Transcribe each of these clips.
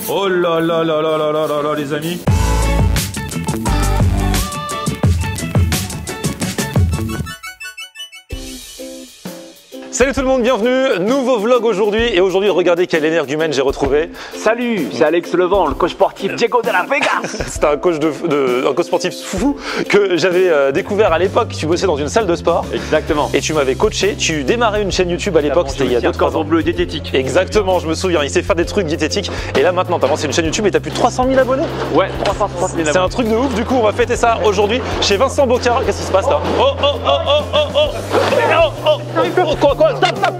Oh là là là là là là là là les amis. Salut tout le monde, bienvenue, nouveau vlog aujourd'hui et aujourd'hui regardez quel énergumène j'ai retrouvé. Salut, c'est Alex Levent, le coach sportif Diego de la Vegas. C'était un coach un coach sportif fou que j'avais découvert à l'époque. Tu bossais dans une salle de sport. Exactement. Et tu m'avais coaché, tu démarrais une chaîne YouTube à l'époque, c'était il y a 2-3 ans. Bleu diététique. Exactement, je me souviens, il sait faire des trucs diététiques et là maintenant t'as lancé une chaîne YouTube et t'as plus de 300 000 abonnés. Ouais, 360 000 abonnés. C'est un truc de ouf, du coup on va fêter ça aujourd'hui chez Vincent Bocara. Qu'est-ce qui se passe là? Oh oh oh oh oh oh oh oh oh oh quoi stop stop.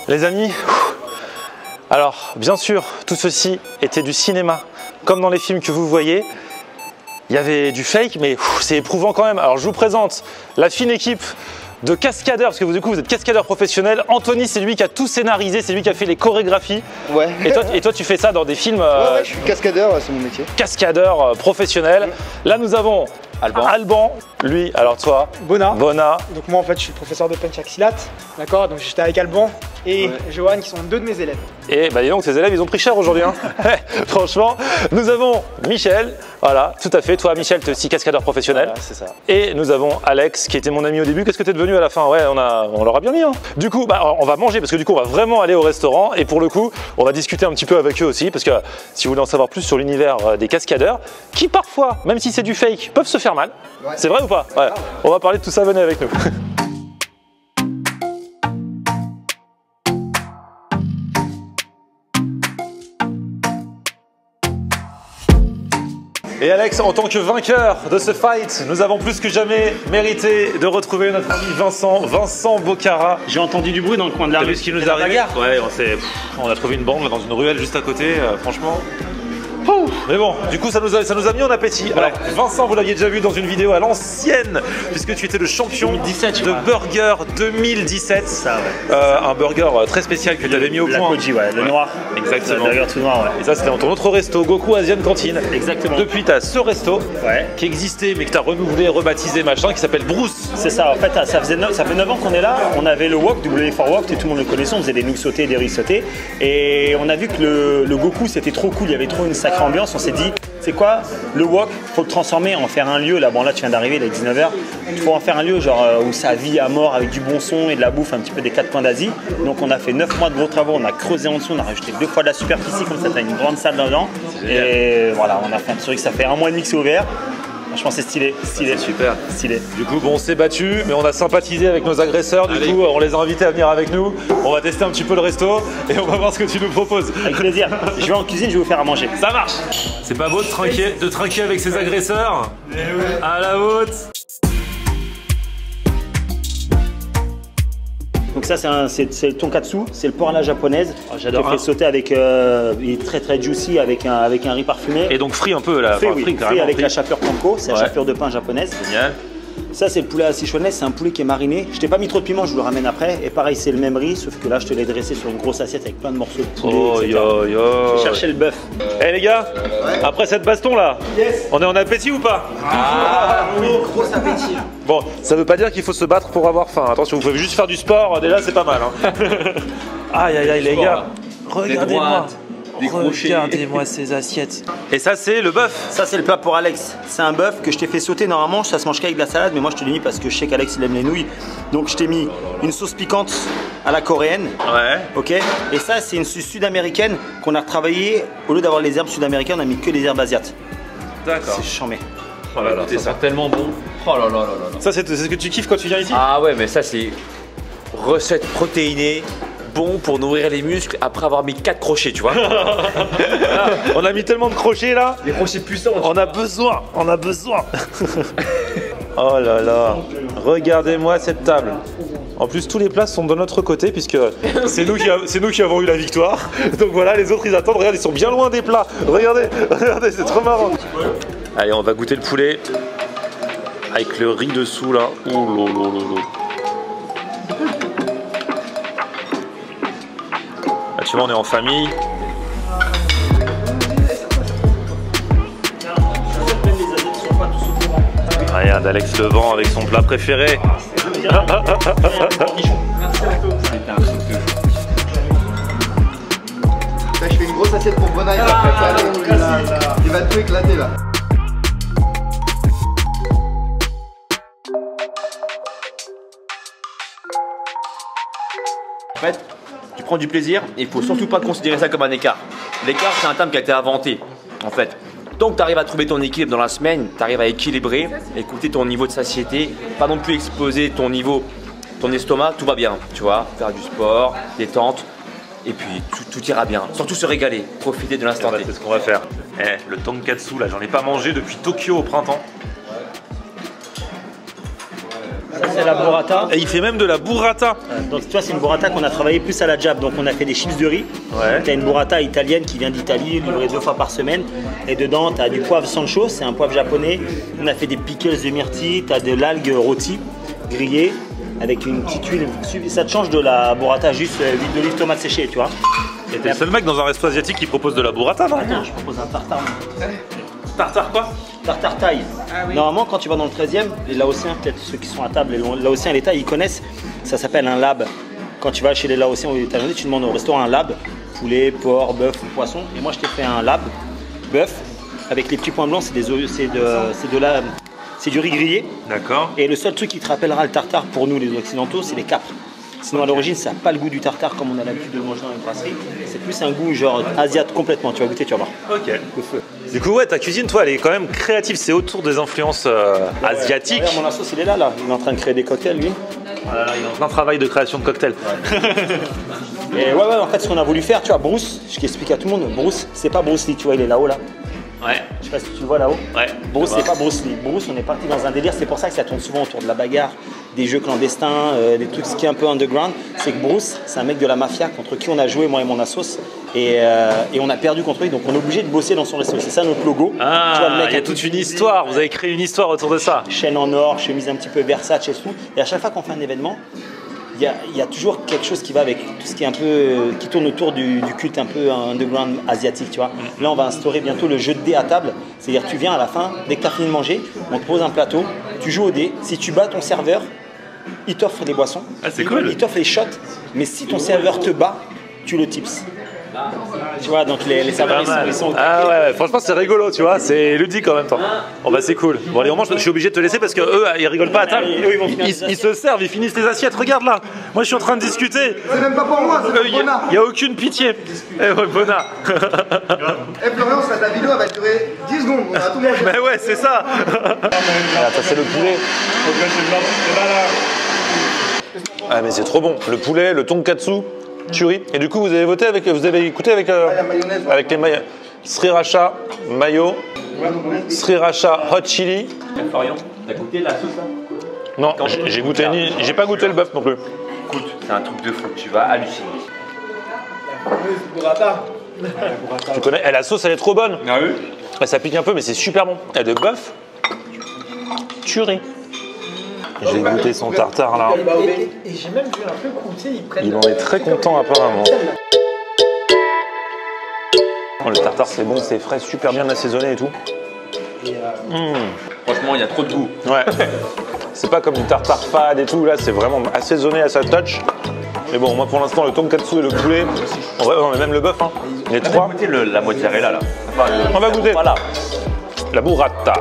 Les amis, alors bien sûr tout ceci était du cinéma, comme dans les films que vous voyez, il y avait du fake mais c'est éprouvant quand même. Alors je vous présente la fine équipe de cascadeurs, parce que du coup vous êtes cascadeur professionnel. Anthony c'est lui qui a tout scénarisé, c'est lui qui a fait les chorégraphies. Ouais. Et toi tu fais ça dans des films ouais, je suis cascadeur, c'est mon métier. Cascadeur professionnel. Là nous avons Alban, lui, alors toi Bona. Donc moi en fait je suis professeur de punch axilate, d'accord, donc j'étais avec Alban et Johan qui sont deux de mes élèves. Et bah dis donc tes élèves ils ont pris cher aujourd'hui hein. Franchement, nous avons Michel, voilà, tout à fait, toi Michel tu es aussi cascadeur professionnel. Voilà, c'est ça. Et nous avons Alex qui était mon ami au début, qu'est-ce que tu es devenu à la fin? Ouais, on leur a bien mis hein. Du coup, bah, on va manger parce que du coup on va vraiment aller au restaurant et pour le coup on va discuter un petit peu avec eux aussi parce que si vous voulez en savoir plus sur l'univers des cascadeurs qui parfois, même si c'est du fake, peuvent se faire mal. Ouais. C'est vrai ou pas? Ouais. On va parler de tout ça, venez avec nous. Et Alex, en tant que vainqueur de ce fight, nous avons plus que jamais mérité de retrouver notre ami Vincent Bocara. J'ai entendu du bruit dans le coin de la rue. T'as vu ce qui nous est arrivé? Ouais, on a trouvé une bande dans une ruelle juste à côté, franchement. Mais bon, du coup ça nous a mis en appétit. Alors Vincent, vous l'aviez déjà vu dans une vidéo à l'ancienne, puisque tu étais le champion 2017, de Burger 2017. Ça, ouais. Un burger très spécial que tu avais mis au point. La Koji, ouais, le noir. Exactement. Le burger tout noir, ouais. Et ça c'était dans ton autre resto, Goku Asian Cantine. Exactement. Depuis tu as ce resto qui existait mais que tu as renouvelé, rebaptisé machin, qui s'appelle Bruce. C'est ça, en fait ça fait 9 ans qu'on est là. On avait le wok, W4 Wok, et tout le monde le connaissait, on faisait des nouilles sautées, des riz sautés. Et on a vu que le Goku c'était trop cool, il y avait trop une sacrée ambiance. On s'est dit, c'est quoi le wok? Faut le transformer, en faire un lieu. Là, bon, là, tu viens d'arriver, il est 19h. Il faut en faire un lieu genre où ça vit à mort avec du bon son et de la bouffe, un petit peu des 4 coins d'Asie. Donc, on a fait 9 mois de gros travaux. On a creusé en dessous, on a rajouté 2 fois de la superficie, comme ça, tu as une grande salle dedans. Et voilà, on a fait un truc, ça fait 1 mois et demi que c'est ouvert. Franchement, c'est stylé, stylé. C'est super. Stylé. Du coup, bon, on s'est battu, mais on a sympathisé avec nos agresseurs. Du coup, on les a invités à venir avec nous. On va tester un petit peu le resto et on va voir ce que tu nous proposes. Avec plaisir. Je vais en cuisine, je vais vous faire à manger. Ça marche. C'est pas beau de trinquer avec ses agresseurs. À la haute. Donc ça c'est le tonkatsu, c'est le porc à la japonaise. Oh, j'adore. Qui est fait sauter avec, il est très juicy avec un riz parfumé. Et donc frit un peu là. Frit avec la chapelure panko, c'est la chapelure de pain japonaise. Génial. Ça c'est le poulet à Sichuanais, c'est un poulet qui est mariné. Je t'ai pas mis trop de piment, je vous le ramène après. Et pareil c'est le même riz, sauf que là je te l'ai dressé sur une grosse assiette avec plein de morceaux de poulet, etc. Je cherchais le bœuf. Eh les gars, après cette baston là, on est en appétit ou pas? Oui, gros appétit. Bon, ça veut pas dire qu'il faut se battre pour avoir faim. Attention, vous pouvez juste faire du sport, déjà c'est pas mal. Hein. Aïe aïe aïe les gars, regardez-moi. Regardez-moi ces assiettes. Et ça c'est le bœuf. Ça c'est le plat pour Alex. C'est un bœuf que je t'ai fait sauter. Normalement ça se mange qu'avec de la salade, mais moi je te l'ai mis parce que je sais qu'Alex il aime les nouilles. Donc je t'ai mis une sauce piquante à la coréenne. Ouais. Ok. Et ça, c'est une sauce sud-américaine qu'on a retravaillée. Au lieu d'avoir les herbes sud-américaines, on a mis que les herbes asiates. D'accord. C'est chambé. Oh là là, ça sent tellement bon. Oh là là là là là. Ça, c'est ce que tu kiffes quand tu viens ici? Ah ouais, mais ça c'est recette protéinée, bon pour nourrir les muscles après avoir mis 4 crochets, tu vois. On a mis tellement de crochets là. Des crochets puissants. On a besoin. Oh là là. Regardez-moi cette table. En plus, tous les plats sont de notre côté puisque c'est nous qui avons eu la victoire. Donc voilà, les autres ils attendent. Regarde, ils sont bien loin des plats. Regardez, c'est trop marrant. Allez, on va goûter le poulet avec le riz dessous là. Oh là là là là. Ah, tu vois, on est en famille. Regarde Alex Levent avec son plat préféré. Là, je fais une grosse assiette pour Bona, il va tout éclater là. En fait, tu prends du plaisir et il faut surtout pas considérer ça comme un écart. L'écart, c'est un terme qui a été inventé, en fait. Donc tu arrives à trouver ton équilibre dans la semaine, tu arrives à équilibrer, écouter ton niveau de satiété, pas non plus exploser ton niveau, ton estomac, tout va bien, tu vois, faire du sport, détente, et puis tout ira bien. Surtout se régaler, profiter de l'instant T. C'est ce qu'on va faire. Le tonkatsu là, j'en ai pas mangé depuis Tokyo au printemps. Ça, c'est la burrata. Et il fait même de la burrata. Donc, tu vois, c'est une burrata qu'on a travaillé plus à la jab. Donc, on a fait des chips de riz. Ouais. Tu as une burrata italienne qui vient d'Italie, livrée 2 fois par semaine. Et dedans, tu as du poivre sancho, c'est un poivre japonais. On a fait des pickles de myrtille, tu as de l'algue rôti, grillée, avec une petite huile. Ça te change de la burrata juste huile d'olive, tomate séchée, tu vois. Et t'es le seul mec dans un resto asiatique qui propose de la burrata, non? Attends, je propose un tartare. Tartare quoi? Tartare thaï. Normalement, quand tu vas dans le 13e, les Laotiens, peut-être ceux qui sont à table, les Laotiens et les Thaïs, ils connaissent. Ça s'appelle un lab. Quand tu vas chez les Laotiens ou les Thaïlandais, tu demandes au restaurant un lab. Poulet, porc, bœuf ou poisson. Et moi, je t'ai fait un lab. Bœuf. Avec les petits points blancs, c'est du riz grillé. D'accord. Et le seul truc qui te rappellera le tartare pour nous, les Occidentaux, c'est les capres. Sinon, à l'origine, ça n'a pas le goût du tartare comme on a l'habitude de le manger dans une brasserie. C'est plus un goût genre asiate complètement. Tu vas goûter, tu vas voir. Ok. Le feu. Du coup, ouais, ta cuisine, toi, elle est quand même créative. C'est autour des influences asiatiques. Regarde, mon assos, il est là. Il est en train de créer des cocktails, lui. Voilà, il est en plein travail de création de cocktails. Et ouais, en fait, ce qu'on a voulu faire, tu vois, Bruce, je t'explique à tout le monde, Bruce, c'est pas Bruce Lee, tu vois, il est là-haut, là. Ouais. Je sais pas si tu le vois là-haut. Ouais. Bruce, c'est pas Bruce Lee. Bruce, on est parti dans un délire, c'est pour ça que ça tourne souvent autour de la bagarre, des jeux clandestins, des trucs ce qui est un peu underground. C'est que Bruce, c'est un mec de la mafia contre qui on a joué, moi et mon assos, et on a perdu contre lui, donc on est obligé de bosser dans son resto. C'est ça notre logo. Ah, tu vois, le mec il y a toute une histoire. Vous avez créé une histoire autour de ça. Chaîne en or, chemise un petit peu Versace et tout. Et à chaque fois qu'on fait un événement, il y a toujours quelque chose qui va avec tout ce qui est un peu qui tourne autour du culte un peu underground asiatique, tu vois. Là, on va instaurer bientôt le jeu de dés à table. C'est-à-dire tu viens à la fin, dès que tu as fini de manger, on te pose un plateau, tu joues au dé. Si tu bats ton serveur, il t'offre des boissons. Ah, c'est cool. Il t'offre les shots. Mais si ton serveur te bat, tu le tips. Tu vois, donc les serveurs, ils sont Ah ouais, franchement, c'est rigolo, tu vois. C'est ludique en même temps. Bon, bah, c'est cool. Bon, allez, au moins, je suis obligé de te laisser parce que eux, ils rigolent pas à table. Eux, ils vont finir les Ils se servent, ils finissent les assiettes. Regarde là. Moi, je suis en train de discuter. C'est même pas pour moi, c'est pour Bona. Il n'y a aucune pitié. Eh ouais, Bona. Eh Florian, ta vidéo elle va durer 10 secondes, on a tout mangé. Mais ouais, c'est ça. Regarde, ça c'est le poulet. Ah mais c'est trop bon. Le poulet, le tonkatsu, curry. Et du coup, vous avez écouté avec la mayonnaise, ouais. avec les maillots. Sriracha, mayo, sriracha, hot chili. Florian, t'as goûté la sauce là? Non, j'ai pas goûté le bœuf non plus. Écoute, c'est un truc de fou, tu vas halluciner. Tu connais? La sauce, elle est trop bonne. Ah oui? Ça pique un peu, mais c'est super bon. Et de bœuf, curry. J'ai goûté son tartare là. Et j'ai même vu un peu croûter, ils prennent. Il en est très content apparemment. Oh, le tartare c'est bon, c'est frais, super bien assaisonné et tout. Franchement, il y a trop de goût. Ouais. C'est pas comme du tartare fade et tout, là c'est vraiment assaisonné à sa touch. Mais bon, moi pour l'instant le tonkatsu et le poulet, en vrai, non, mais même le bœuf, hein. Les trois. Goûtez la mozzarella là. On va goûter. Voilà. La burrata.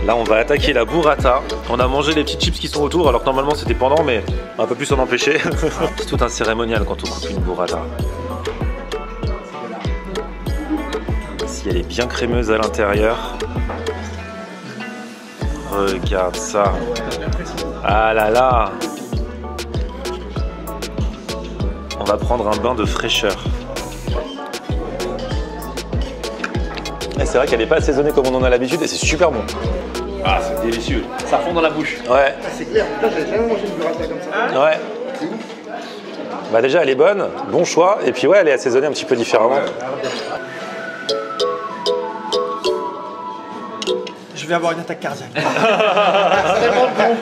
Là, on va attaquer la burrata. On a mangé les petites chips qui sont autour, alors que normalement c'était pendant, mais on peut plus s'en empêcher. C'est tout un cérémonial quand on coupe une burrata. Si elle est bien crémeuse à l'intérieur. Regarde ça. Ah là là. On va prendre un bain de fraîcheur. C'est vrai qu'elle n'est pas assaisonnée comme on en a l'habitude et c'est super bon. Ah, c'est délicieux. Ça fond dans la bouche. Ouais. C'est clair, putain, j'ai jamais mangé une burrata comme ça. Ouais. Bah déjà elle est bonne, bon choix. Et puis ouais, elle est assaisonnée un petit peu différemment. Je vais avoir une attaque cardiaque. C'est vraiment bon.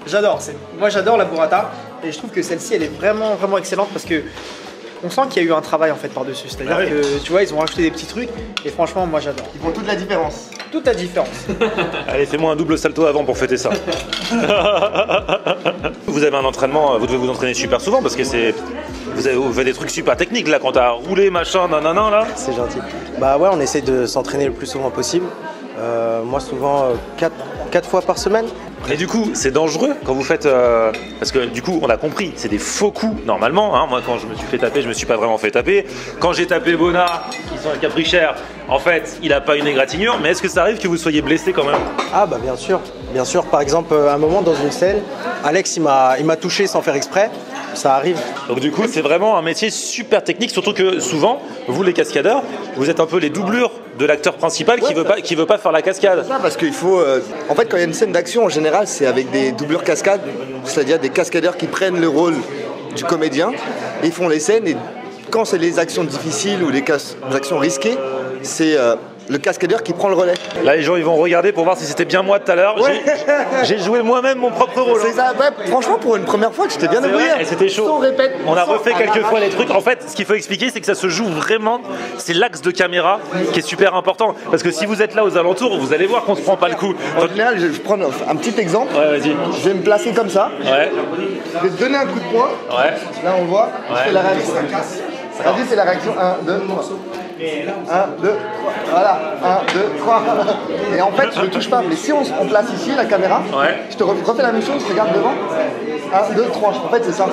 J'adore. Moi j'adore la burrata et je trouve que celle-ci elle est vraiment excellente parce que on sent qu'il y a eu un travail en fait par-dessus. C'est-à-dire que tu vois, ils ont rajouté des petits trucs et franchement moi j'adore. Ils font toute la différence. Toute la différence. Allez, fais-moi un double salto avant pour fêter ça. Vous avez un entraînement, vous devez vous entraîner super souvent parce que vous faites des trucs super techniques là quand t'as roulé machin, nanana là. C'est gentil. Bah ouais, on essaie de s'entraîner le plus souvent possible. Moi souvent 4 fois par semaine. Et du coup, c'est dangereux quand vous faites... parce que du coup, on a compris, c'est des faux coups normalement. Hein. Moi, quand je me suis fait taper, je me suis pas vraiment fait taper. Quand j'ai tapé Bona, qui sont à Caprichère, en fait, il a pas une égratignure. Mais est-ce que ça arrive que vous soyez blessé quand même? Ah bah bien sûr. Bien sûr, par exemple, à un moment dans une scène, Alex il m'a touché sans faire exprès. Ça arrive. Donc du coup, c'est vraiment un métier super technique. Surtout que souvent, vous les cascadeurs, vous êtes un peu les doublures de l'acteur principal qui veut pas faire la cascade. Ça parce qu'il faut... En fait, quand il y a une scène d'action, en général, c'est avec des doublures cascades. C'est-à-dire des cascadeurs qui prennent le rôle du comédien et ils font les scènes. Et quand c'est les actions difficiles ou les actions risquées, c'est le cascadeur qui prend le relais. Là, les gens ils vont regarder pour voir si c'était bien moi tout à l'heure. Ouais. J'ai joué moi-même mon propre rôle. C'est ça, ouais, franchement, pour une première fois, tu t'es bien débrouillé. Et c'était chaud. On répète. On a refait quelques fois les trucs. En fait, ce qu'il faut expliquer, c'est que ça se joue vraiment. C'est l'axe de caméra qui est super important. Parce que si vous êtes là aux alentours, vous allez voir qu'on se prend pas le coup. En général, je vais prendre un petit exemple. Ouais, vas-y. Je vais me placer comme ça. Ouais. Je vais te donner un coup de poing. Ouais. Là, on voit. Je fais la réaction. Vas-y, c'est la réaction 1, 2, 3. 1, 2, 3. Voilà. 1, 2, 3. Et en fait, je ne touche pas. Mais si on place ici la caméra, je te refais la même chose. Regarde devant. 1, 2, 3. En fait, c'est ça.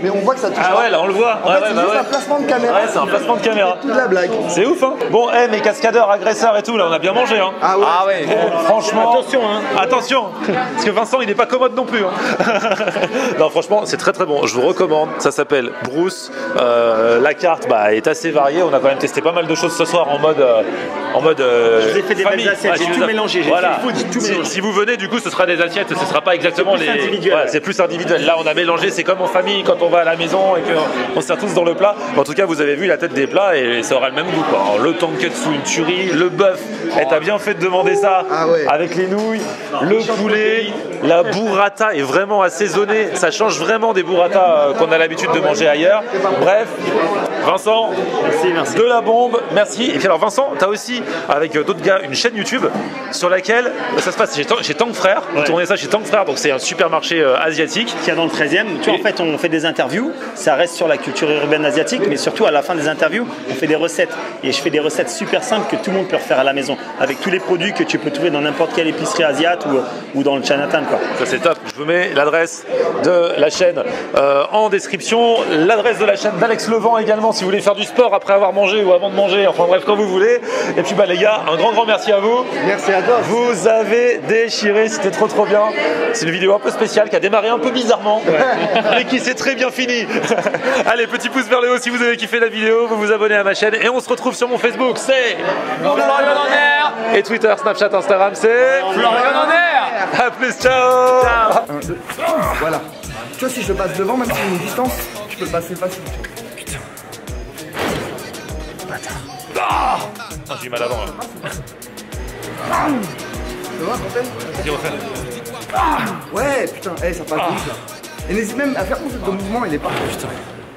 Mais on voit que ça touche pas. Ah ouais, là, on le voit. En fait, c'est juste un placement de caméra. Ouais, c'est un placement de caméra. C'est toute la blague. C'est ouf, hein. Bon, mes cascadeurs, agresseurs et tout, là, on a bien mangé, hein. Ah ouais. Franchement. Attention, hein. Attention. Parce que Vincent, il n'est pas commode non plus, hein. Non, franchement, c'est très bon. Je vous recommande. Ça s'appelle Brousse. La carte est assez variée. On a quand même testé pas mal de choses ce soir en mode. Je vous ai fait des famille. belles assiettes, j'ai tout mélangé. Voilà. Tout mélangé. Si vous venez, du coup, ce sera des assiettes. Ce sera pas exactement plus individuel, Ouais, c'est plus individuel. Là, on a mélangé. C'est comme en famille quand on va à la maison et qu'on sert tous dans le plat. En tout cas, vous avez vu la tête des plats et ça aura le même goût, quoi. Alors, le tonkatsu, une tuerie, le bœuf. T'as bien fait de demander ça. Ah ouais. Avec les nouilles, le poulet, la burrata est vraiment assaisonnée. Ça change vraiment des burratas qu'on a l'habitude de manger ailleurs. Bref, Vincent, Merci. de la bombe, merci. Et puis alors Vincent, tu as aussi, avec d'autres gars, une chaîne YouTube sur laquelle ça se passe chez Tank Frères. Vous tournez ça chez Tank Frères, donc c'est un supermarché asiatique. Qui est dans le 13e. Tu vois, en fait, on fait des interviews. Ça reste sur la culture urbaine asiatique, mais surtout à la fin des interviews, on fait des recettes. Et je fais des recettes super simples que tout le monde peut refaire à la maison, avec tous les produits que tu peux trouver dans n'importe quelle épicerie asiate ou dans le Chinatown, quoi. Ça c'est top. Je vous mets l'adresse de la chaîne en description. L'adresse de la chaîne d'Alex Levent également si vous voulez faire du sport après avoir mangé ou avant de manger. Enfin bref, quand vous voulez. Et puis les gars, un grand merci à vous. Merci à toi. Vous avez déchiré, c'était trop bien. C'est une vidéo un peu spéciale qui a démarré un peu bizarrement, mais qui s'est très bien finie. Allez, petit pouce vers le haut si vous avez kiffé la vidéo, vous vous abonnez à ma chaîne et on se retrouve sur mon Facebook, c'est Florian en air. Et Twitter, Snapchat, Instagram, c'est Florian en air. A plus, ciao. 1, 2, voilà. Tu vois, si je le passe devant, même si une distance, tu peux le passer facile. Putain. Bâtard. Ah, j'ai eu mal avant là. Tu vois, Fontaine? Vas-y, refais. Ouais, putain, ça passe vite là. Et n'hésite même à faire ton mouvement, il est parfait. Putain.